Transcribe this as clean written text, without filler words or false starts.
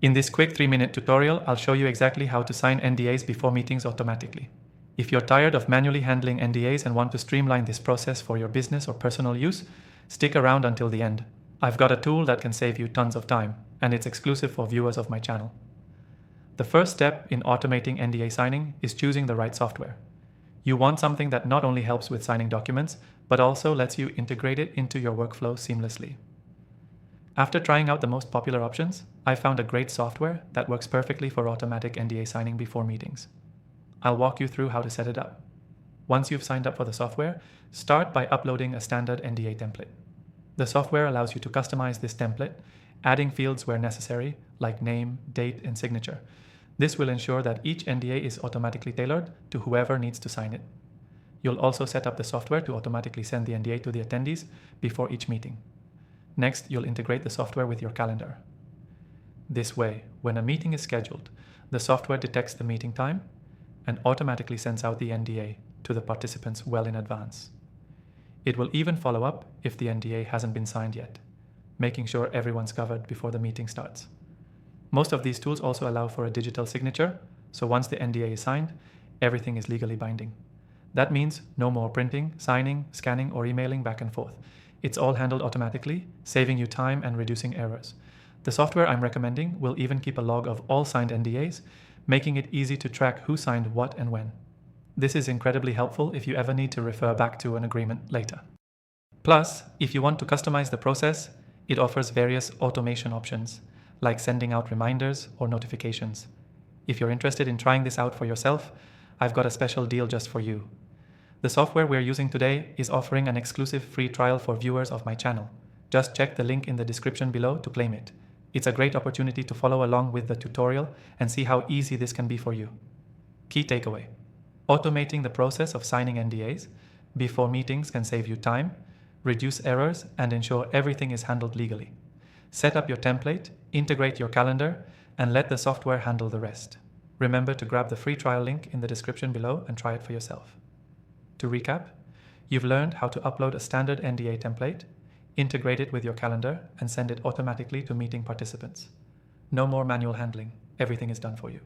In this quick 3-minute tutorial, I'll show you exactly how to sign NDAs before meetings automatically. If you're tired of manually handling NDAs and want to streamline this process for your business or personal use, stick around until the end. I've got a tool that can save you tons of time, and it's exclusive for viewers of my channel. The first step in automating NDA signing is choosing the right software. You want something that not only helps with signing documents, but also lets you integrate it into your workflow seamlessly. After trying out the most popular options, I found a great software that works perfectly for automatic NDA signing before meetings. I'll walk you through how to set it up. Once you've signed up for the software, start by uploading a standard NDA template. The software allows you to customize this template, adding fields where necessary, like name, date, and signature. This will ensure that each NDA is automatically tailored to whoever needs to sign it. You'll also set up the software to automatically send the NDA to the attendees before each meeting. Next, you'll integrate the software with your calendar. This way, when a meeting is scheduled, the software detects the meeting time and automatically sends out the NDA to the participants well in advance. It will even follow up if the NDA hasn't been signed yet, making sure everyone's covered before the meeting starts. Most of these tools also allow for a digital signature, so once the NDA is signed, everything is legally binding. That means no more printing, signing, scanning, or emailing back and forth. It's all handled automatically, saving you time and reducing errors. The software I'm recommending will even keep a log of all signed NDAs, making it easy to track who signed what and when. This is incredibly helpful if you ever need to refer back to an agreement later. Plus, if you want to customize the process, it offers various automation options, like sending out reminders or notifications. If you're interested in trying this out for yourself, I've got a special deal just for you. The software we're using today is offering an exclusive free trial for viewers of my channel. Just check the link in the description below to claim it. It's a great opportunity to follow along with the tutorial and see how easy this can be for you. Key takeaway: automating the process of signing NDAs before meetings can save you time, reduce errors, and ensure everything is handled legally. Set up your template, integrate your calendar, and let the software handle the rest. Remember to grab the free trial link in the description below and try it for yourself. To recap, you've learned how to upload a standard NDA template, integrate it with your calendar, and send it automatically to meeting participants. No more manual handling. Everything is done for you.